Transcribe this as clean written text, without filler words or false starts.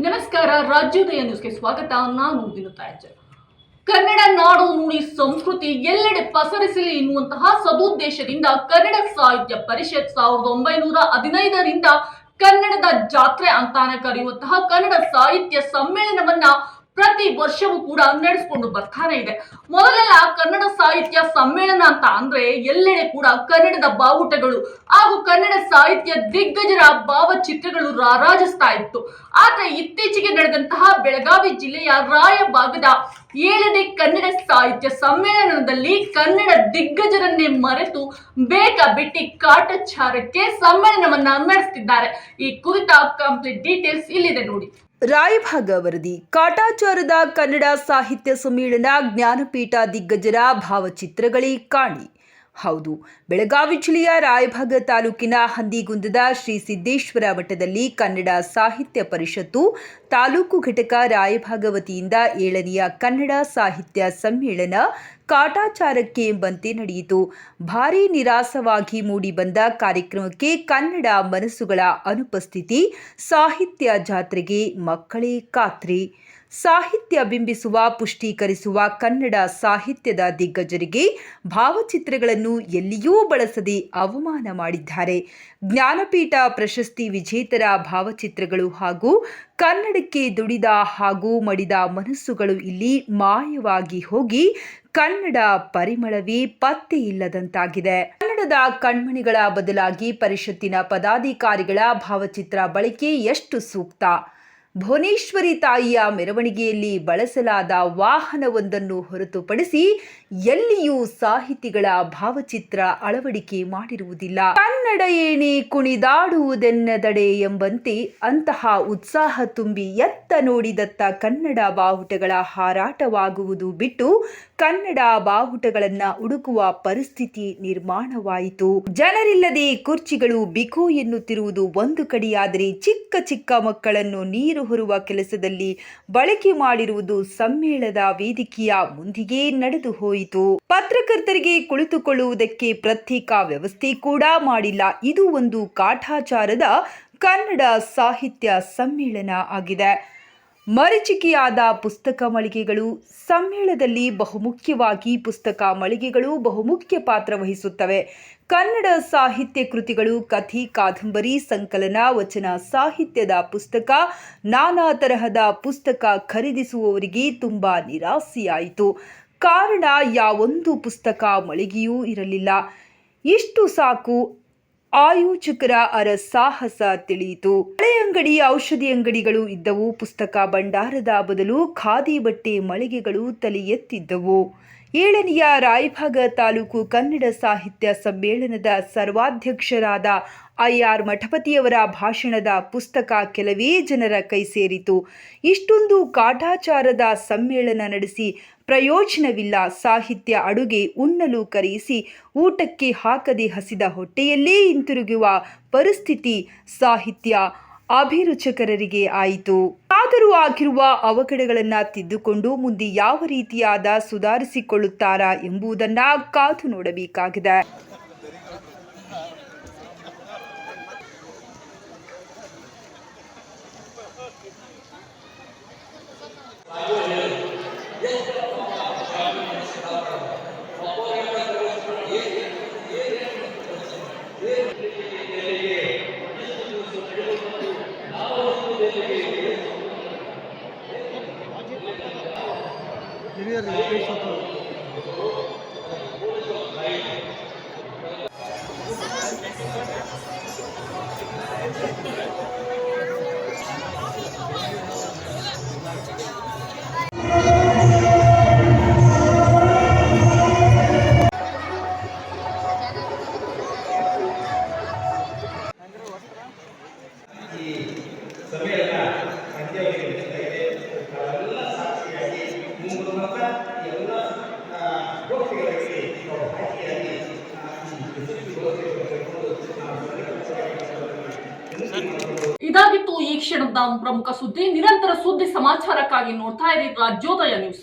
ನಮಸ್ಕಾರ. ರಾಜ್ಯೋದಯ ನ್ಯೂಸ್ಗೆ ಸ್ವಾಗತ. ನಾನು ವಿನುತಾ ಹೆಜ್ಜೆ. ಕನ್ನಡ ನಾಡು ನುಡಿ ಸಂಸ್ಕೃತಿ ಎಲ್ಲೆಡೆ ಪಸರಿಸಲಿ ಎನ್ನುವಂತಹ ಸದುದ್ದೇಶದಿಂದ ಕನ್ನಡ ಸಾಹಿತ್ಯ ಪರಿಷತ್ 1915ರಿಂದ ಕನ್ನಡದ ಜಾತ್ರೆ ಅಂತಾನೆ ಕರೆಯುವಂತಹ ಕನ್ನಡ ಸಾಹಿತ್ಯ ಸಮ್ಮೇಳನವನ್ನ ಪ್ರತಿ ವರ್ಷವೂ ಕೂಡ ನಡೆಸಿಕೊಂಡು ಬರ್ತಾನೆ ಇದೆ. ಮೊದಲೆಲ್ಲ ಕನ್ನಡ ಸಾಹಿತ್ಯ ಸಮ್ಮೇಳನ ಅಂತ ಅಂದ್ರೆ ಎಲ್ಲೆಡೆ ಕೂಡ ಕನ್ನಡದ ಬಾವುಟಗಳು ಹಾಗೂ ಕನ್ನಡ ಸಾಹಿತ್ಯ ದಿಗ್ಗಜರ ಭಾವಚಿತ್ರಗಳು ರಾರಾಜಿಸ್ತಾ ಇತ್ತು. ಆದ್ರೆ ಇತ್ತೀಚೆಗೆ ನಡೆದಂತಹ ಬೆಳಗಾವಿ ಜಿಲ್ಲೆಯ ರಾಯಭಾಗದ 7ನೇ ಕನ್ನಡ ಸಾಹಿತ್ಯ ಸಮ್ಮೇಳನದಲ್ಲಿ ಕನ್ನಡ ದಿಗ್ಗಜರನ್ನೇ ಮರೆತು ಬೇಕಾಬಿಟ್ಟಿ ಕಾಟಾಚಾರಕ್ಕೆ ಸಮ್ಮೇಳನವನ್ನ ನಡೆಸುತ್ತಿದ್ದಾರೆ. ಈ ಕುರಿತ ಕಂಪ್ಲೀಟ್ ಡೀಟೇಲ್ಸ್ ಇಲ್ಲಿದೆ ನೋಡಿ. ರಾಯಭಾಗ ವರದಿ. ಕಾಟಾಚಾರದ ಕನ್ನಡ ಸಾಹಿತ್ಯ ಸಮ್ಮೇಳನ ಜ್ಞಾನಪೀಠ ದಿಗ್ಗಜರ ಭಾವಚಿತ್ರಗಳೇ ಕಾಣಿ. ಹೌದು, ಬೆಳಗಾವಿ ಜಿಲ್ಲೆಯ ರಾಯಭಾಗ ತಾಲೂಕಿನ ಹಂದಿಗುಂದದ ಶ್ರೀ ಸಿದ್ದೇಶ್ವರ ಮಠದಲ್ಲಿ ಕನ್ನಡ ಸಾಹಿತ್ಯ ಪರಿಷತ್ತು ತಾಲೂಕು ಘಟಕ ರಾಯಭಾಗ ವತಿಯಿಂದ 7ನೆಯ ಕನ್ನಡ ಸಾಹಿತ್ಯ ಸಮ್ಮೇಳನ ಕಾಟಾಚಾರಕ್ಕೆ ಎಂಬಂತೆ ನಡೆಯಿತು. ಭಾರೀ ನಿರಾಸವಾಗಿ ಮೂಡಿಬಂದ ಕಾರ್ಯಕ್ರಮಕ್ಕೆ ಕನ್ನಡ ಮನಸ್ಸುಗಳ ಅನುಪಸ್ಥಿತಿ, ಸಾಹಿತ್ಯ ಜಾತ್ರೆಗೆ ಮಕ್ಕಳೇ ಖಾತ್ರಿ. ಸಾಹಿತ್ಯ ಬಿಂಬಿಸುವ, ಪುಷ್ಟೀಕರಿಸುವ ಕನ್ನಡ ಸಾಹಿತ್ಯದ ದಿಗ್ಗಜರಿಗೆ ಭಾವಚಿತ್ರಗಳನ್ನು ಎಲ್ಲಿಯೂ ಬಳಸದೆ ಅವಮಾನ ಮಾಡಿದ್ದಾರೆ. ಜ್ಞಾನಪೀಠ ಪ್ರಶಸ್ತಿ ವಿಜೇತರ ಭಾವಚಿತ್ರಗಳು ಹಾಗೂ ಕನ್ನಡಕ್ಕೆ ದುಡಿದ ಹಾಗೂ ಮಡಿದ ಮನಸ್ಸುಗಳು ಇಲ್ಲಿ ಮಾಯವಾಗಿ ಹೋಗಿ ಕನ್ನಡ ಪರಿಮಳವೇ ಪತ್ತೆ ಇಲ್ಲದಂತಾಗಿದೆ. ಕನ್ನಡದ ಕಣ್ಮಣಿಗಳ ಬದಲಾಗಿ ಪರಿಷತ್ತಿನ ಪದಾಧಿಕಾರಿಗಳ ಭಾವಚಿತ್ರ ಬಳಕೆ ಎಷ್ಟು ಸೂಕ್ತ? ಭುವನೇಶ್ವರಿ ತಾಯಿಯ ಮೆರವಣಿಗೆಯಲ್ಲಿ ಬಳಸಲಾದ ವಾಹನವೊಂದನ್ನು ಹೊರತುಪಡಿಸಿ ಎಲ್ಲಿಯೂ ಸಾಹಿತಿಗಳ ಭಾವಚಿತ್ರ ಅಳವಡಿಕೆ ಮಾಡಿರುವುದಿಲ್ಲ. ಕನ್ನಡ ಏಣಿ ಕುಣಿದಾಡುವುದೆನ್ನದಡೆ ಎಂಬಂತೆ ಅಂತಹ ಉತ್ಸಾಹ ತುಂಬಿ ಎತ್ತ ನೋಡಿದತ್ತ ಕನ್ನಡ ಬಾವುಟಗಳ ಹಾರಾಟವಾಗುವುದು ಬಿಟ್ಟು ಕನ್ನಡ ಬಾವುಟಗಳನ್ನ ಹುಡುಕುವ ಪರಿಸ್ಥಿತಿ ನಿರ್ಮಾಣವಾಯಿತು. ಜನರಿಲ್ಲದೆ ಕುರ್ಚಿಗಳು ಬಿಕೋ ಎನ್ನುತ್ತಿರುವುದು ಒಂದು ಕಡೆಯಾದರೆ ಚಿಕ್ಕ ಚಿಕ್ಕ ಮಕ್ಕಳನ್ನು ನೀರು ಹೊರುವ ಕೆಲಸದಲ್ಲಿ ಬಳಕೆ ಮಾಡಿರುವುದು ಸಮ್ಮೇಳನದ ವೇದಿಕೆಯ ಮುಂದಿಗೆ ನಡೆದು ಹೋಯಿತು. ಪತ್ರಕರ್ತರಿಗೆ ಕುಳಿತುಕೊಳ್ಳುವುದಕ್ಕೆ ಪ್ರತ್ಯೇಕ ವ್ಯವಸ್ಥೆ ಕೂಡ ಮಾಡಿಲ್ಲ. ಇದು ಒಂದು ಕಾಟಾಚಾರದ ಕನ್ನಡ ಸಾಹಿತ್ಯ ಸಮ್ಮೇಳನ ಆಗಿದೆ. ಮರೀಚಿಕೆಯಾದ ಪುಸ್ತಕ ಮಳಿಗೆಗಳು. ಸಮ್ಮೇಳನದಲ್ಲಿ ಬಹುಮುಖ್ಯವಾಗಿ ಪುಸ್ತಕ ಮಳಿಗೆಗಳು ಬಹುಮುಖ್ಯ ಪಾತ್ರ ವಹಿಸುತ್ತವೆ. ಕನ್ನಡ ಸಾಹಿತ್ಯ ಕೃತಿಗಳು, ಕಥೆ, ಕಾದಂಬರಿ, ಸಂಕಲನ, ವಚನ ಸಾಹಿತ್ಯದ ಪುಸ್ತಕ, ನಾನಾ ತರಹದ ಪುಸ್ತಕ ಖರೀದಿಸುವವರಿಗೆ ತುಂಬ ನಿರಾಸೆಯಾಯಿತು. ಕಾರಣ, ಯಾವೊಂದು ಪುಸ್ತಕ ಮಳಿಗೆಯೂ ಇರಲಿಲ್ಲ. ಇಷ್ಟು ಸಾಕು ಆಯೋಜಕರ ಅರಸಾಹಸ ತಿಳಿಯಿತು. ಹಳೆ ಅಂಗಡಿ, ಔಷಧಿ ಅಂಗಡಿಗಳು ಇದ್ದವು. ಪುಸ್ತಕ ಭಂಡಾರದ ಬದಲು ಖಾದಿ ಬಟ್ಟೆ ಮಳಿಗೆಗಳು ತಲೆ ಎತ್ತಿದ್ದವು. 7ನೆಯ ರಾಯಭಾಗ ತಾಲೂಕು ಕನ್ನಡ ಸಾಹಿತ್ಯ ಸಮ್ಮೇಳನದ ಸರ್ವಾಧ್ಯಕ್ಷರಾದ IR ಮಠಪತಿಯವರ ಭಾಷಣದ ಪುಸ್ತಕ ಕೆಲವೇ ಜನರ ಕೈ ಸೇರಿತು. ಇಷ್ಟೊಂದು ಕಾಟಾಚಾರದ ಸಮ್ಮೇಳನ ನಡೆಸಿ ಪ್ರಯೋಜನವಿಲ್ಲ. ಸಾಹಿತ್ಯ ಅಡುಗೆ ಉಣ್ಣಲು ಕರೆಯಿಸಿ ಊಟಕ್ಕೆ ಹಾಕದೆ ಹಸಿದ ಹೊಟ್ಟೆಯಲ್ಲೇ ಹಿಂತಿರುಗುವ ಪರಿಸ್ಥಿತಿ ಸಾಹಿತ್ಯ ಅಭಿರುಚಕರರಿಗೆ ಆಯಿತು. ಆದರೂ ಆಗಿರುವ ಅವಘಡಗಳನ್ನು ತಿದ್ದುಕೊಂಡು ಮುಂದೆ ಯಾವ ರೀತಿಯಾದ ಸುಧಾರಿಸಿಕೊಳ್ಳುತ್ತಾರಾ ಎಂಬುದನ್ನು ಕಾದು ನೋಡಬೇಕಾಗಿದೆ. ಇದಾಗಿತ್ತು ಈ ಕ್ಷಣದ ಪ್ರಮುಖ ಸುದ್ದಿ. ನಿರಂತರ ಸುದ್ದಿ ಸಮಾಚಾರಕ್ಕಾಗಿ ನೋಡ್ತಾ ಇರಿ ರಾಜ್ಯೋದಯ ನ್ಯೂಸ್.